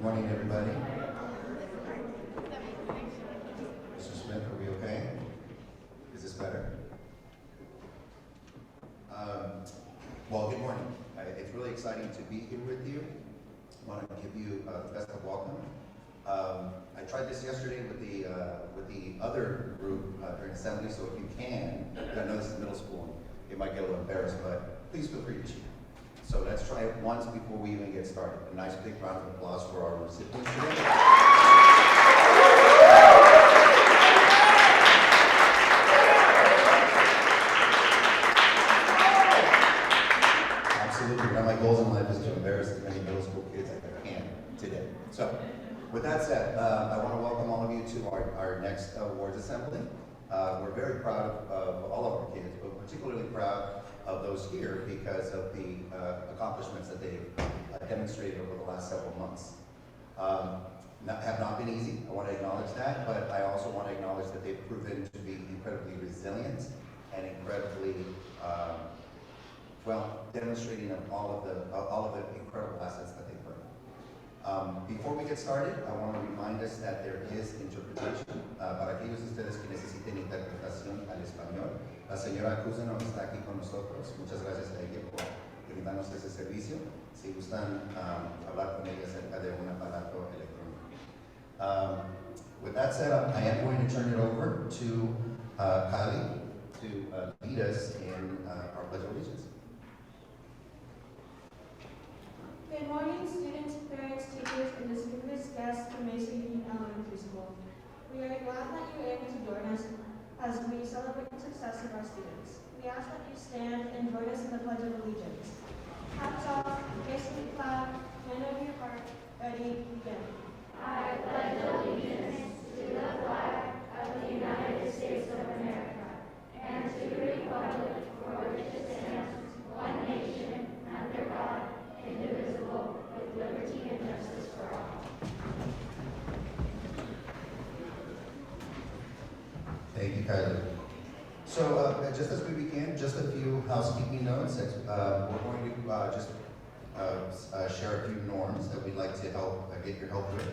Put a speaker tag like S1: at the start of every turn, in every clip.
S1: Morning, everybody. Mr. Smith, are we okay? Is this better? Well, good morning. It's really exciting to be here with you. I want to give you the best of welcome. I tried this yesterday with the other group during assembly, so if you can, I know this is middle school, it might get a little embarrassed, but please feel free to cheer. So let's try it once before we even get started. A nice big round of applause for our recipients today. Absolutely, one of my goals in life is to embarrass as many middle school kids as I can today. So, with that said, I want to welcome all of you to our next awards assembly. We're very proud of all of our kids, but particularly proud of those here because of the accomplishments that they've demonstrated over the last several months. Have not been easy, I want to acknowledge that, but I also want to acknowledge that they've proven to be incredibly resilient and incredibly, demonstrating of all of the incredible assets that they bring. Before we get started, I want to remind us that there is interpretation. Para aquellos de ustedes que necesiten interpretación al español, la señora Cusa no está aquí con nosotros. Muchas gracias a ella por brindarnos ese servicio. Si gustan hablar con ella acerca de un aparato electrónico. With that said, I am going to turn it over to Kali to lead us in our Pledge of Allegiance.
S2: Good morning, students, parents, teachers, and distinguished guests from Mesa Union Elementary School. We are glad that you are able to join us as we celebrate the success of our students. We ask that you stand and join us in the Pledge of Allegiance. Hats off, facing the flag, hand over your heart, ready, begin.
S3: I pledge allegiance to the flag of the United States of America and to the republic for which it stands, one nation, under God, indivisible, with liberty and justice for all.
S1: Thank you, Kylie. So just as we begin, just a few housekeeping notes. We're going to just share a few norms that we'd like to help get your help with.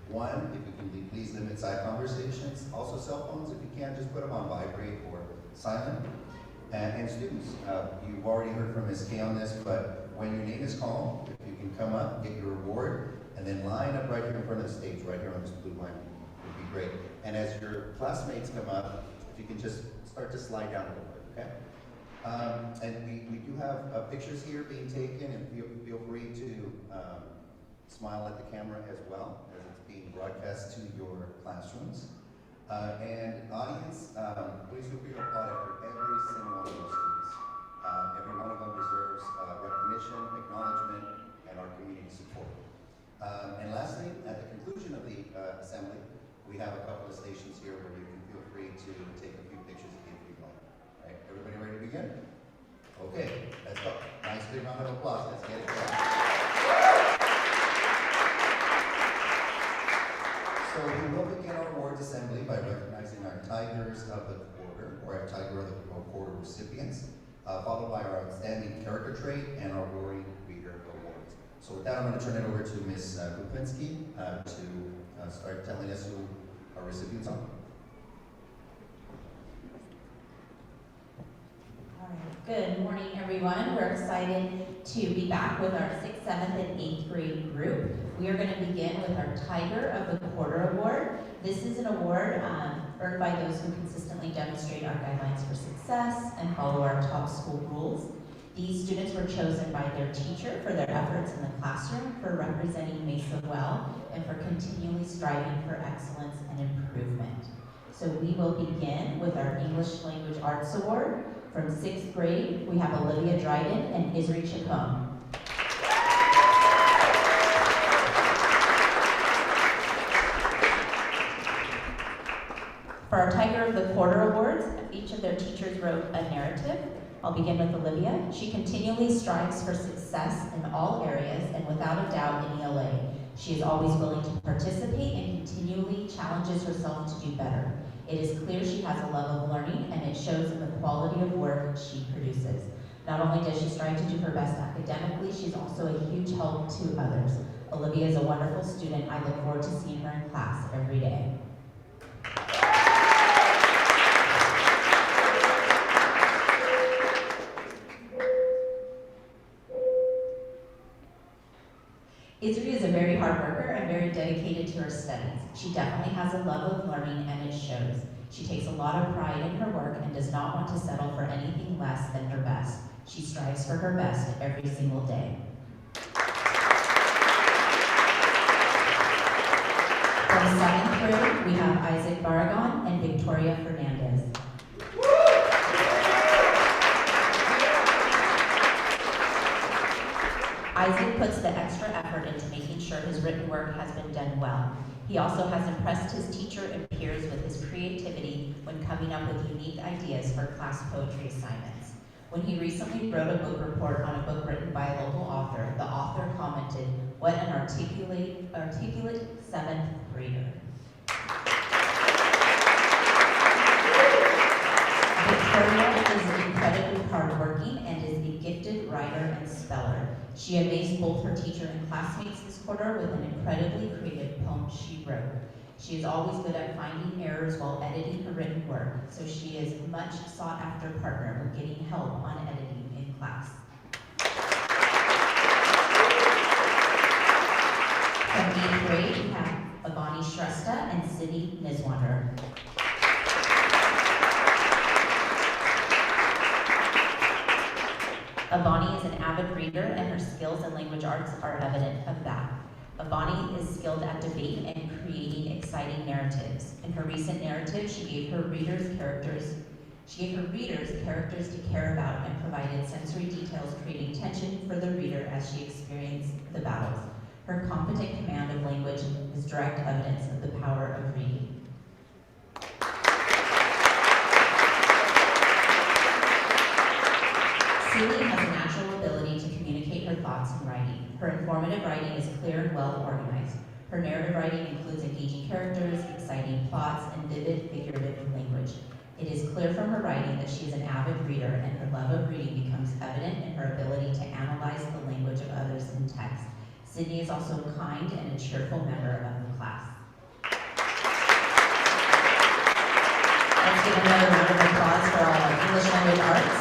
S1: One, if you can please limit side conversations. Also cell phones, if you can, just put them on vibrate or silent. And students, you've already heard from Ms. Kay on this, but when your name is called, if you can come up, get your reward, and then line up right here in front of the stage, right here on this blue line, would be great. And as your classmates come up, if you can just start to slide down a little bit, okay? And we do have pictures here being taken, and feel free to smile at the camera as well, as it's being broadcast to your classrooms. And audience, please feel free to applaud after every single one of those students. Every one of them deserves recognition, acknowledgement, and our community support. And lastly, at the conclusion of the assembly, we have a couple of stations here where you can feel free to take a few pictures if you'd like. All right, everybody ready to begin? Okay, let's go. Nice big round of applause. Let's get it going. So we will begin our awards assembly by recognizing our Tigers of the Quarter, or our Tiger of the Quarter recipients, followed by our Outstanding Character Trait and our Roaring Reader Awards. So with that, I'm going to turn it over to Ms. Kupinski to start telling us who our recipients are.
S4: All right. Good morning, everyone. We're excited to be back with our 6th, 7th, and 8th grade group. We are going to begin with our Tiger of the Quarter Award. This is an award earned by those who consistently demonstrate our guidelines for success and follow our top school rules. These students were chosen by their teacher for their efforts in the classroom, for representing Mesa well, and for continually striving for excellence and improvement. So we will begin with our English Language Arts Award. From 6th grade, we have Olivia Dryden and Isri Chacon. For our Tiger of the Quarter Awards, each of their teachers wrote a narrative. I'll begin with Olivia. She continually strives for success in all areas and without a doubt in ELA. She is always willing to participate and continually challenges herself to do better. It is clear she has a love of learning and it shows in the quality of work she produces. Not only does she strive to do her best academically, she's also a huge help to others. Olivia is a wonderful student. I look forward to seeing her in class every day. Izri is a very hard worker and very dedicated to her studies. She definitely has a love of learning, and it shows. She takes a lot of pride in her work and does not want to settle for anything less than her best. She strives for her best every single day. From 7th grade, we have Isaac Barragon and Victoria Fernandez. Isaac puts the extra effort into making sure his written work has been done well. He also has impressed his teacher and peers with his creativity when coming up with unique ideas for class poetry assignments. When he recently wrote a book report on a book written by a local author, the author commented, "What an articulate 7th grader." Victoria is incredibly hardworking and is a gifted writer and speller. She amazed both her teacher and classmates this quarter with an incredibly creative poem she wrote. She is always good at finding errors while editing her written work, so she is a much sought after partner when getting help on editing in class. From 8th grade, we have Avani Shrestha and Sydney Niswander. Avani is an avid reader, and her skills in language arts are evident of that. Avani is skilled at debate and creating exciting narratives. In her recent narrative, she gave her readers characters to care about and provided sensory details, creating tension for the reader as she experienced the battles. Her competent command of language is direct evidence of the power of reading. Celie has a natural ability to communicate her thoughts in writing. Her informative writing is clear and well organized. Her narrative writing includes engaging characters, exciting plots, and vivid figurative language. It is clear from her writing that she is an avid reader, and her love of reading becomes evident in her ability to analyze the language of others in text. Sydney is also a kind and a cheerful member of the class. Let's give another round of applause for our English language arts.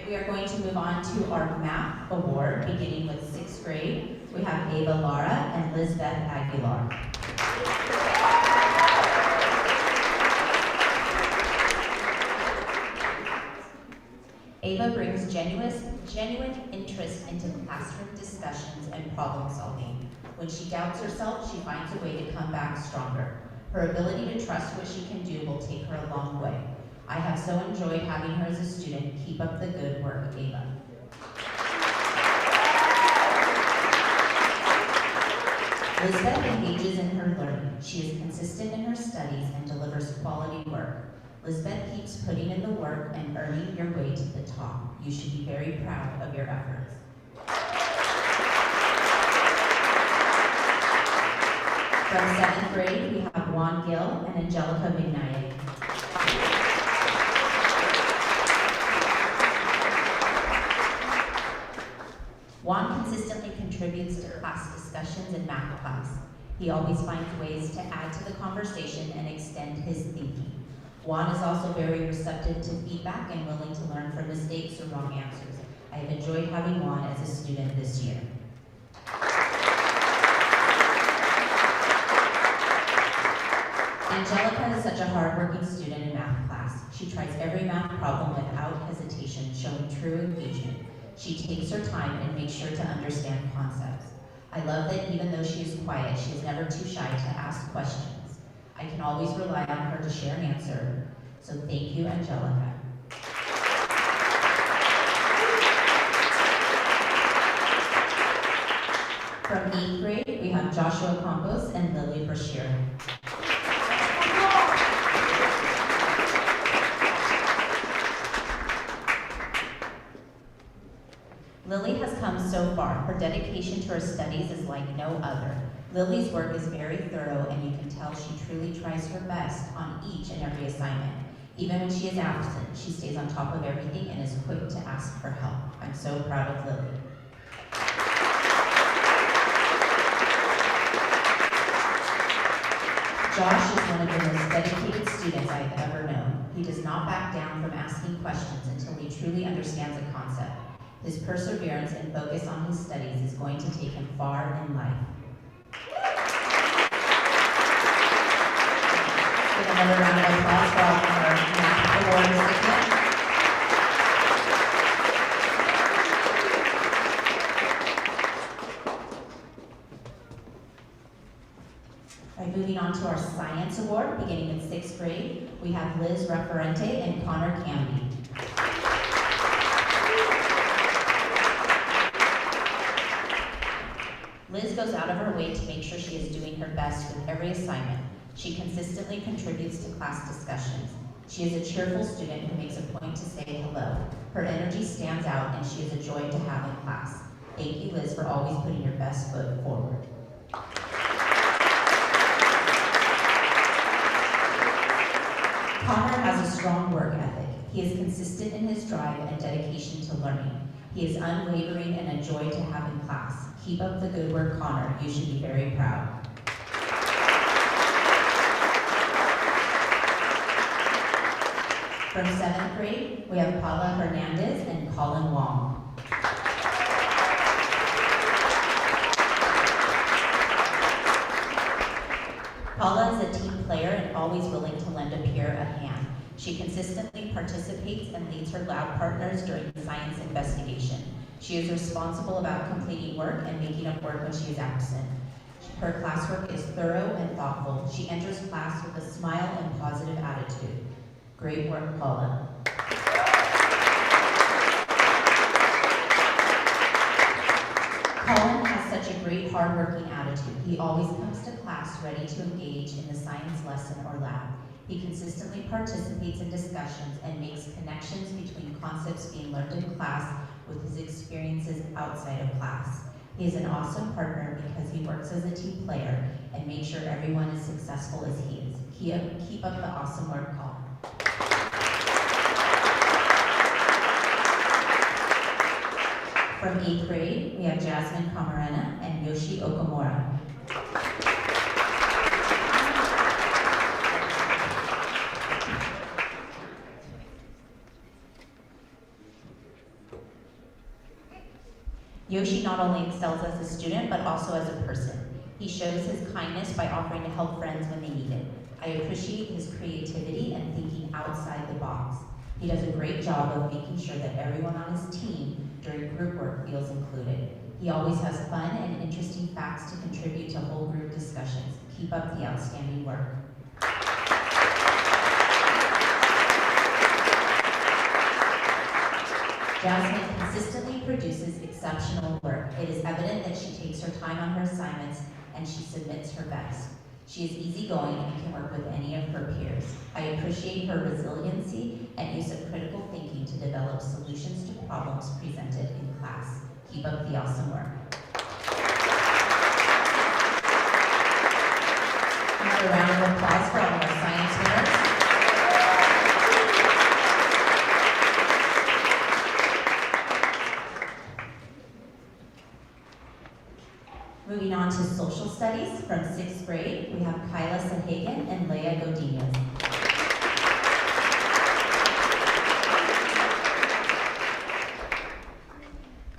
S4: We are going to move on to our math award, beginning with 6th grade. We have Ava Lara and Lizbeth Aguilar. Ava brings genuine interest into classroom discussions and problem solving. When she doubts herself, she finds a way to come back stronger. Her ability to trust what she can do will take her a long way. I have so enjoyed having her as a student. Keep up the good work, Ava. Lizbeth engages in her learning. She is consistent in her studies and delivers quality work. Lizbeth keeps putting in the work and earning your way to the top. You should be very proud of your efforts. From 7th grade, we have Juan Gill and Angelica McKnight. Juan consistently contributes to class discussions in math class. He always finds ways to add to the conversation and extend his thinking. Juan is also very receptive to feedback and willing to learn from mistakes or wrong answers. I have enjoyed having Juan as a student this year. Angelica is such a hardworking student in math class. She tries every math problem without hesitation, showing true engagement. She takes her time and makes sure to understand concepts. I love that even though she is quiet, she is never too shy to ask questions. I can always rely on her to share an answer, so thank you, Angelica. From 8th grade, we have Joshua Campos and Lily Brashear. Lily has come so far. Her dedication to her studies is like no other. Lily's work is very thorough, and you can tell she truly tries her best on each and every assignment. Even when she is absent, she stays on top of everything and is quick to ask for help. I'm so proud of Lily. Josh is one of the most dedicated students I have ever known. He does not back down from asking questions until he truly understands a concept. His perseverance and focus on his studies is going to take him far in life. Give another round of applause for all of our math award recipients. Moving on to our science award, beginning in 6th grade, we have Liz Referente and Connor Camby. Liz goes out of her way to make sure she is doing her best with every assignment. She consistently contributes to class discussions. She is a cheerful student who makes a point to say hello. Her energy stands out and she is a joy to have in class. Thank you, Liz, for always putting your best foot forward. Connor has a strong work ethic. He is consistent in his drive and dedication to learning. He is unwavering and a joy to have in class. Keep up the good work, Connor. You should be very proud. From 7th grade, we have Paula Hernandez and Colin Wong. Paula is a team player and always willing to lend a peer a hand. She consistently participates and leads her lab partners during science investigation. She is responsible about completing work and making up work when she is absent. Her classwork is thorough and thoughtful. She enters class with a smile and positive attitude. Great work, Paula. Colin has such a great, hard-working attitude. He always comes to class ready to engage in the science lesson or lab. He consistently participates in discussions and makes connections between concepts being learned in class with his experiences outside of class. He is an awesome partner because he works as a team player and makes sure everyone is successful as he is. Keep up the awesome work, Colin. From 8th grade, we have Jasmine Camarena and Yoshi Okamura. Yoshi not only excels as a student, but also as a person. He shows his kindness by offering to help friends when they need it. I appreciate his creativity and thinking outside the box. He does a great job of making sure that everyone on his team during group work feels included. He always has fun and interesting facts to contribute to whole group discussions. Keep up the outstanding work. Jasmine consistently produces exceptional work. It is evident that she takes her time on her assignments and she submits her best. She is easygoing and can work with any of her peers. I appreciate her resiliency and use of critical thinking to develop solutions to problems presented in class. Keep up the awesome work. Another round of applause for all of our science winners. Moving on to social studies, from 6th grade, we have Kyla Sahagan and Leia Godinez.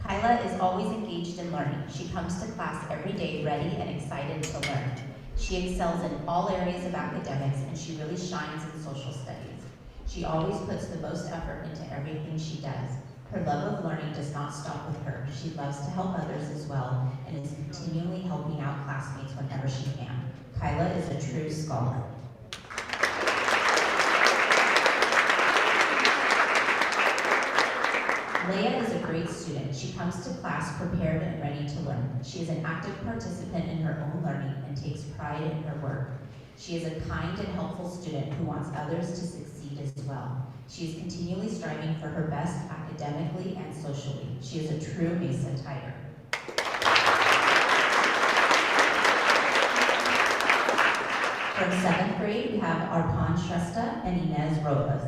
S4: Kyla is always engaged in learning. She comes to class every day ready and excited to learn. She excels in all areas of academics and she really shines in social studies. She always puts the most effort into everything she does. Her love of learning does not stop with her. She loves to help others as well and is continually helping out classmates whenever she can. Kyla is a true scholar. Leia is a great student. She comes to class prepared and ready to learn. She is an active participant in her own learning and takes pride in her work. She is a kind and helpful student who wants others to succeed as well. She is continually striving for her best academically and socially. She is a true Mesa Tiger. From 7th grade, we have Arpan Shrestha and Inez Robles.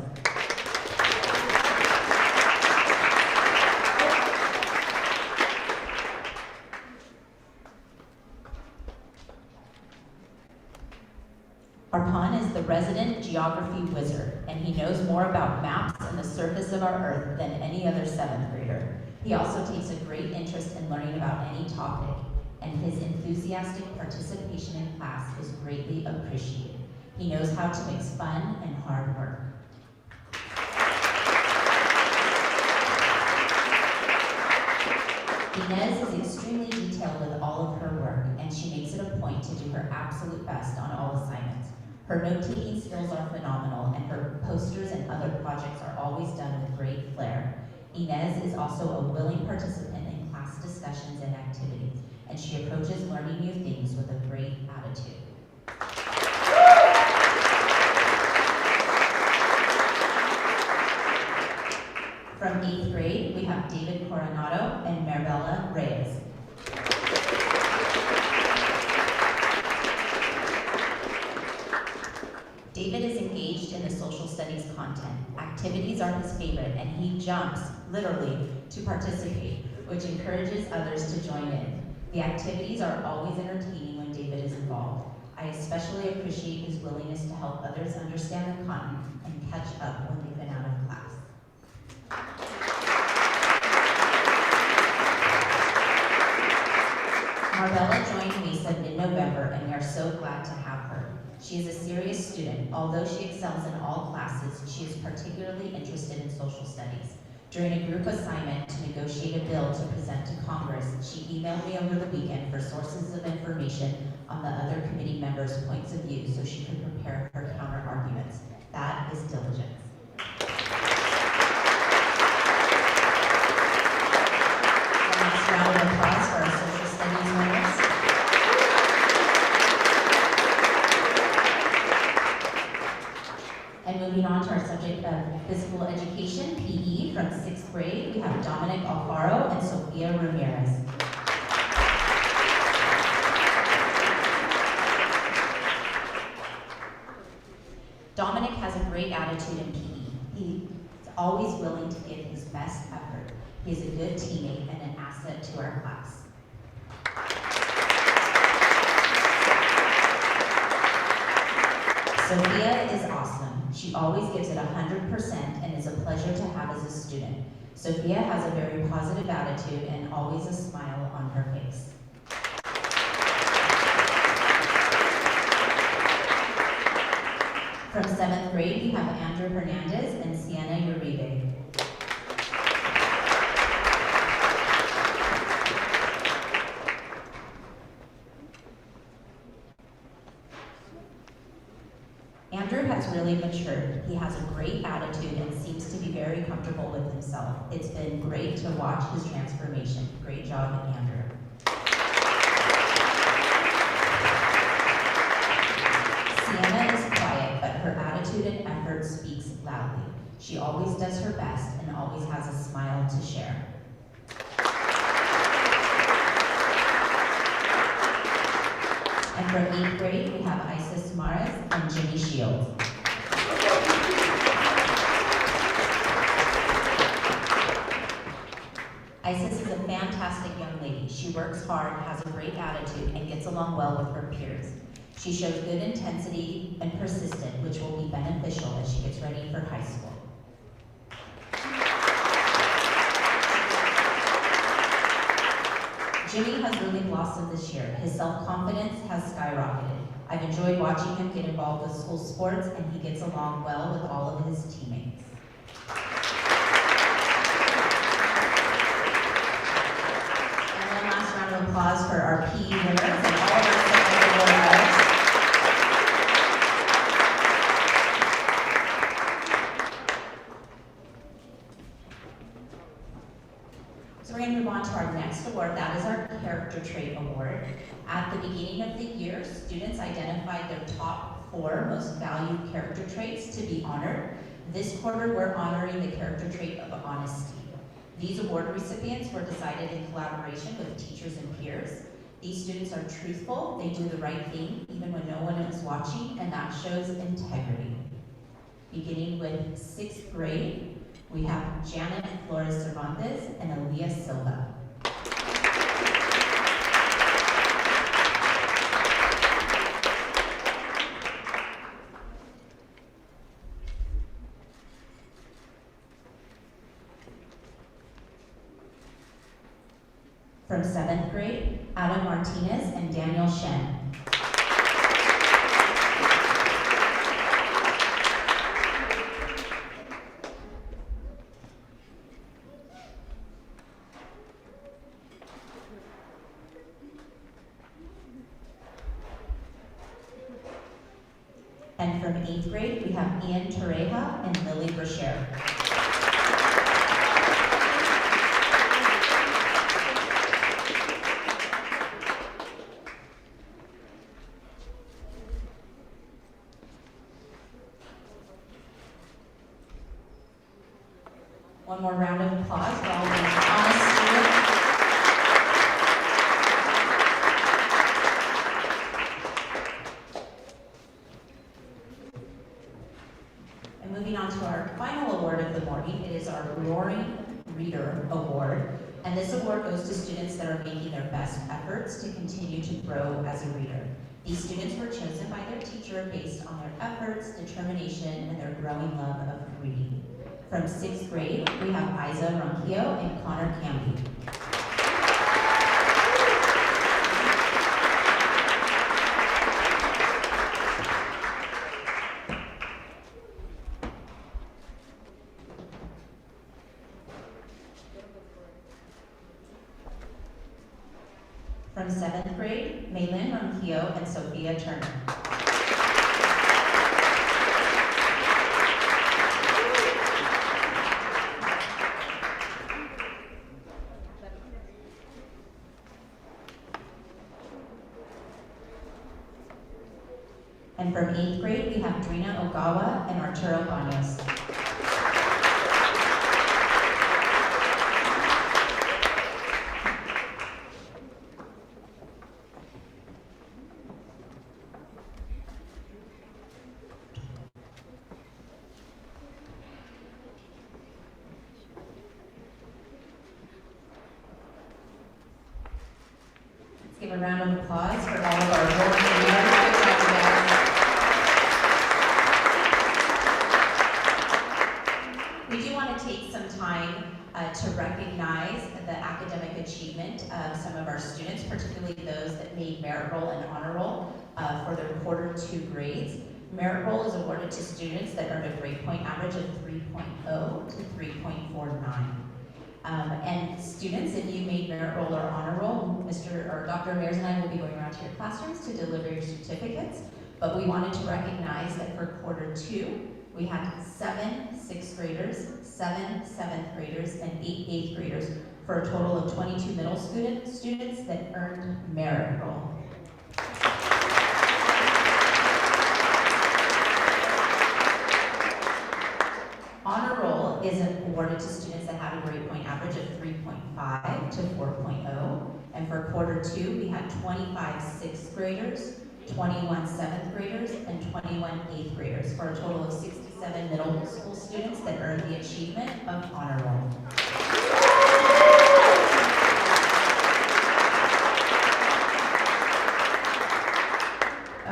S4: Arpan is the resident geography wizard, and he knows more about maps and the surface of our Earth than any other 7th grader. He also takes a great interest in learning about any topic, and his enthusiastic participation in class is greatly appreciated. He knows how to mix fun and hard work. Inez is extremely detailed with all of her work, and she makes it a point to do her absolute best on all assignments. Her note-taking skills are phenomenal, and her posters and other projects are always done with great flair. Inez is also a willing participant in class discussions and activities, and she approaches learning new things with a great attitude. From 8th grade, we have David Coronado and Maribela Reyes. David is engaged in the social studies content. Activities are his favorite, and he jumps, literally, to participate, which encourages others to join in. The activities are always entertaining when David is involved. I especially appreciate his willingness to help others understand the content and catch up when they've been out of class. Maribela joined MESA mid-November, and we are so glad to have her. She is a serious student. Although she excels in all classes, she is particularly interested in social studies. During a group assignment to negotiate a bill to present to Congress, she emailed me over the weekend for sources of information on the other committee members' points of view so she could prepare her counter-arguments. That is diligence. The next round of applause for our social studies winners. And moving on to our subject of physical education, PE, from 6th grade, we have Dominic Alfaro and Sofia Ramirez. Dominic has a great attitude in PE. He is always willing to give his best effort. He is a good teammate and an asset to our class. Sophia is awesome. She always gives it 100% and is a pleasure to have as a student. Sophia has a very positive attitude and always a smile on her face. From 7th grade, we have Andrew Hernandez and Sienna Uribe. Andrew has really matured. He has a great attitude and seems to be very comfortable with himself. It's been great to watch his transformation. Great job, Andrew. Sienna is quiet, but her attitude and effort speaks loudly. She always does her best and always has a smile to share. And from 8th grade, we have Isis Mares and Jimmy Shields. Isis is a fantastic young lady. She works hard, has a great attitude, and gets along well with her peers. She shows good intensity and persistence, which will be beneficial as she gets ready for high school. Jimmy has really blossomed this year. His self-confidence has skyrocketed. I've enjoyed watching him get involved with school sports, and he gets along well with all of his teammates. And one last round of applause for our PE winners and all of our second winners. So we're going to move on to our next award. That is our Character Trait Award. At the beginning of the year, students identified their top 4 most valued character traits to be honored. This quarter, we're honoring the character trait of honesty. These award recipients were decided in collaboration with teachers and peers. These students are truthful, they do the right thing even when no one is watching, and that shows integrity. Beginning with 6th grade, we have Janet Flores Cervantes and Aaliyah Silva. From 7th grade, Adam Martinez and Daniel Shen. And from 8th grade, we have Ian Torreja and Lily Brasher. One more round of applause for all these honest students. And moving on to our final award of the morning, it is our Roaring Reader Award. And this award goes to students that are making their best efforts to continue to grow as a reader. These students were chosen by their teacher based on their efforts, determination, and their growing love of reading. From 6th grade, we have Isa Ronquillo and Connor Camby. From 7th grade, Maylin Ronquillo and Sophia Turner. And from 8th grade, we have Drina Ogawa and Arturo Baños. Let's give a round of applause for all of our Roaring Readers. We do want to take some time to recognize the academic achievement of some of our students, particularly those that made merit roll and honor roll for their quarter 2 grades. Merit roll is awarded to students that earned a grade point average of 3.0 to 3.49. And students, if you made merit roll or honor roll, Dr. Mears and I will be going around to your classrooms to deliver your certificates. But we wanted to recognize that for quarter 2, we had 7 6th graders, 7 7th graders, and 8 8th graders for a total of 22 middle students that earned merit roll. Honor roll is awarded to students that have a grade point average of 3.5 to 4.0. And for quarter 2, we had 25 6th graders, 21 7th graders, and 21 8th graders for a total of 67 middle school students that earned the achievement of honor roll.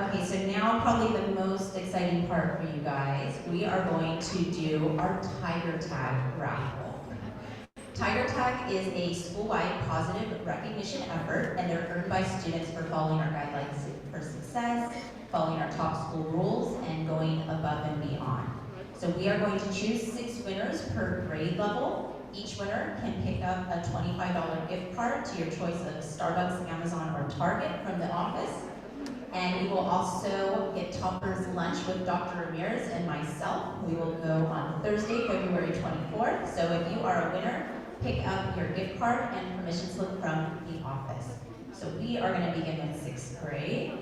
S4: Okay, so now probably the most exciting part for you guys. We are going to do our Tiger Tag raffle. Tiger Tag is a school-wide positive recognition effort, and they're earned by students for following our guidelines for success, following our top school rules, and going above and beyond. So we are going to choose 6 winners per grade level. Each winner can pick up a $25 gift card to your choice of Starbucks, Amazon, or Target from the office. And we will also get Topper's lunch with Dr. Ramirez and myself. We will go on Thursday, February 24th. So if you are a winner, pick up your gift card and permission slip from the office. So we are going to begin with 6th grade.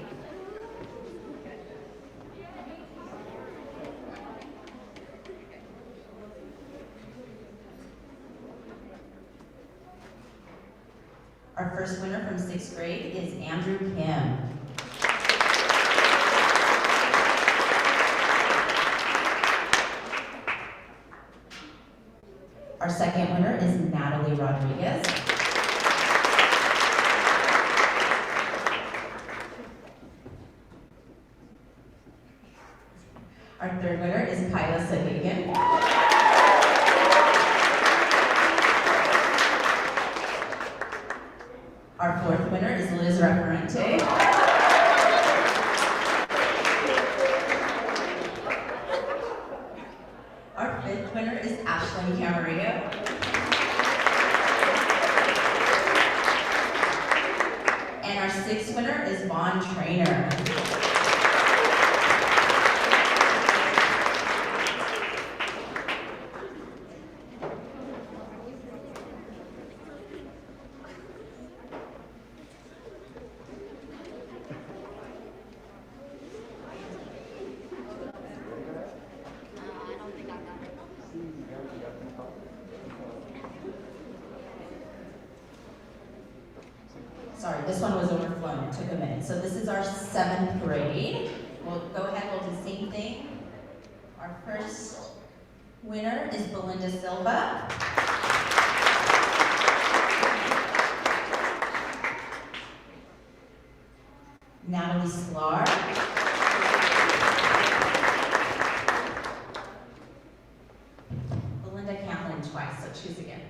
S4: Our first winner from 6th grade is Andrew Kim. Our second winner is Natalie Rodriguez. Our third winner is Kyla Sagagan. Our fourth winner is Liz Referente. Our fifth winner is Ashlyn Camarillo. And our sixth winner is Vaughn Trainer. Sorry, this one was overflown, it took a minute. So this is our 7th grade. We'll go ahead, we'll do the same thing. Our first winner is Belinda Silva. Natalie Sklar. Belinda can't win twice, so choose again.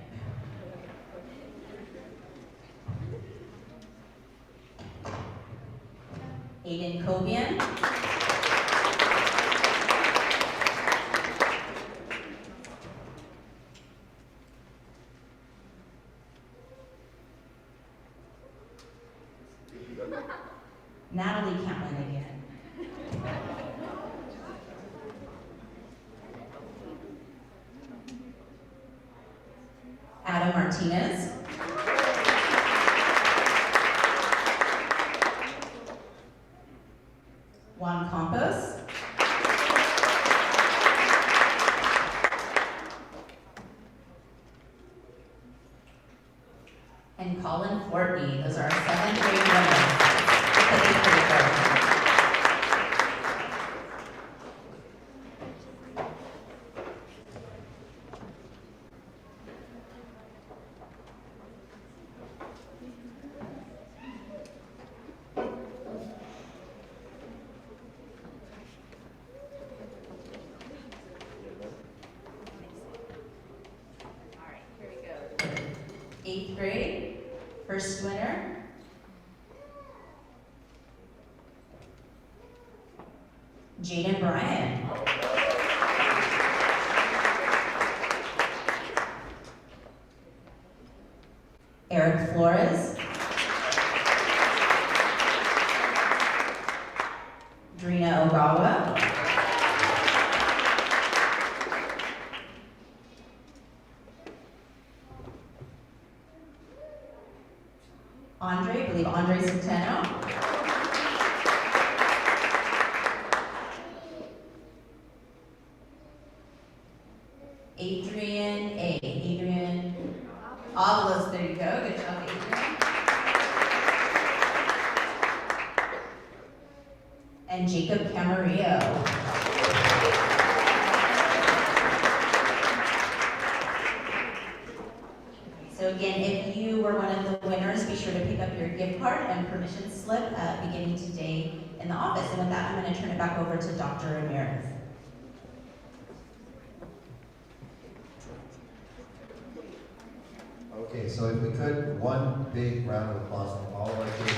S4: Aiden Cobian. Natalie can't win again. Adam Martinez. Juan Campos. And Colin Fortney. Those are our 7th grade winners. Alright, here we go. 8th grade, first winner. Jaden Bryan. Eric Flores. Drina Ogawa. Andre, I believe Andre Centeno. Adrian A. Adrian Avalos, there you go. Good job, Adrian. And Jacob Camarillo. So again, if you were one of the winners, be sure to pick up your gift card and permission slip beginning today in the office. And with that, I'm going to turn it back over to Dr. Ramirez.
S1: Okay, so if we could, one big round of applause for all of our kids.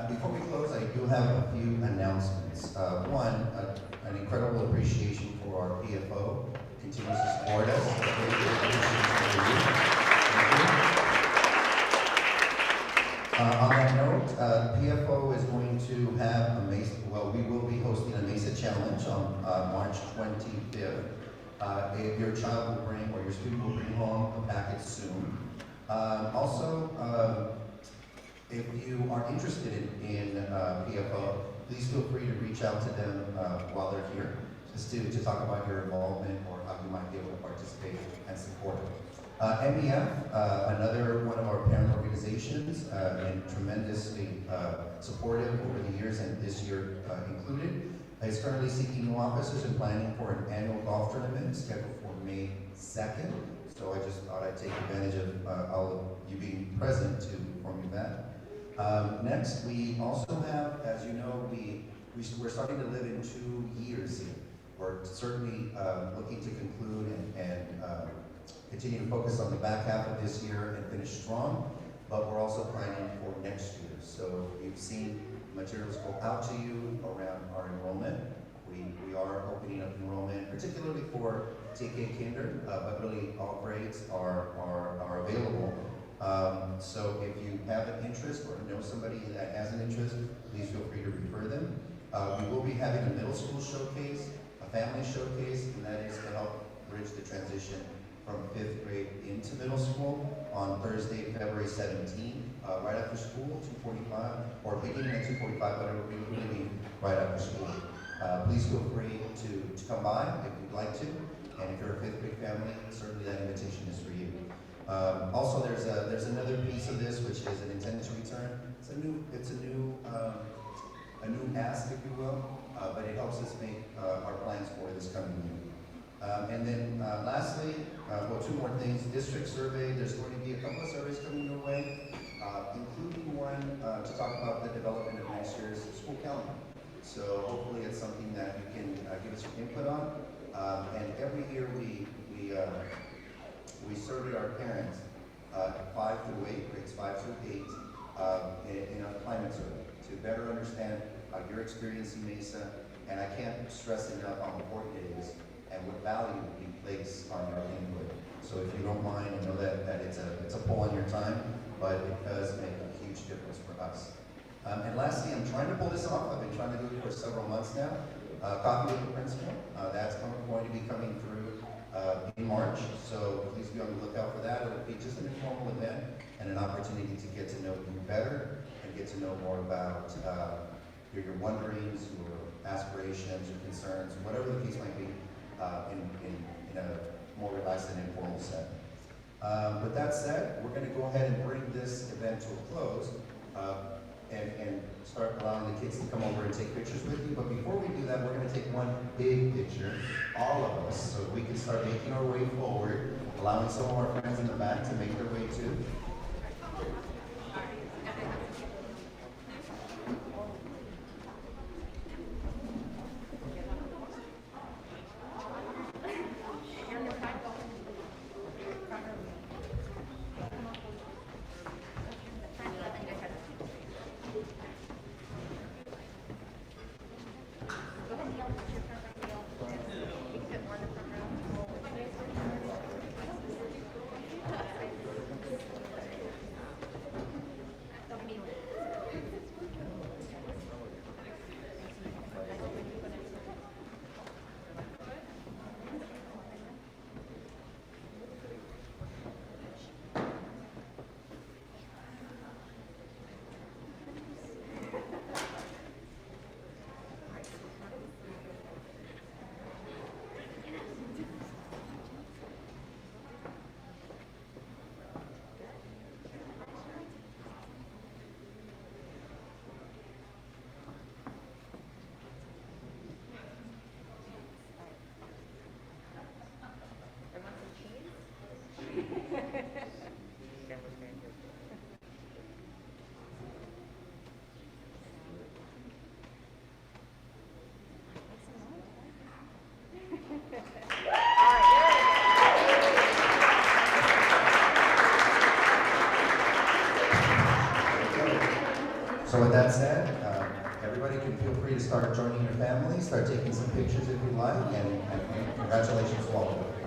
S1: Before we close, I do have a few announcements. One, an incredible appreciation for our PFO, continues to support us. On that note, PFO is going to have a Mesa, well, we will be hosting a Mesa Challenge on March 25th. If your child will bring, or your student will bring home a packet soon. Also, If you are interested in PFO, please feel free to reach out to them while they're here, just to talk about your involvement or how you might be able to participate and support. MEF, another one of our parent organizations, and tremendously supportive over the years, and this year included, is currently seeking new officers and planning for an annual golf tournament scheduled for May 2nd. So I just thought I'd take advantage of all of you being present to inform you that. Next, we also have, as you know, we're starting to live in 2 years here. We're certainly looking to conclude and continue to focus on the back half of this year and finish strong, but we're also planning for next year. So we've seen materials go out to you around our enrollment. We are opening up enrollment, particularly for TK Kinder, but really all grades are available. So if you have an interest or know somebody that has an interest, please feel free to refer them. We will be having a middle school showcase, a family showcase, and that is to help bridge the transition from 5th grade into middle school on Thursday, February 17th, right after school, 2:45, or beginning at 2:45, but it will really be right after school. Please feel free to come by if you'd like to, and if you're a 5th grade family, certainly that invitation is for you. Also, there's another piece of this which is an intent to return. It's a new ask, if you will, but it helps us make our plans for this coming year. And then lastly, well, 2 more things. District survey. There's going to be a couple of surveys coming your way, including one to talk about the development of next year's school calendar. So hopefully it's something that you can give us your input on. And every year we survey our parents 5 through 8, grades 5 through 8, in a climate survey to better understand how you're experiencing Mesa. And I can't stress enough how important it is and what value we place on your input. So if you don't mind, I know that it's a pull on your time, but it does make a huge difference for us. And lastly, I'm trying to pull this off. I've been trying to do it for several months now. Coffee with the principal. That's going to be coming through in March, so please be on the lookout for that. It'll be just an informal event and an opportunity to get to know you better and get to know more about your wonderings, your aspirations, your concerns, whatever the case might be, in a more relaxed and informal setting. With that said, we're going to go ahead and bring this event to a close and start allowing the kids to come over and take pictures with you. But before we do that, we're going to take one big picture, all of us, so we can start making our way forward, allowing some of our friends in the back to make their way too. So with that said, everybody can feel free to start joining your family, start taking some pictures if you like, and congratulations to all of you.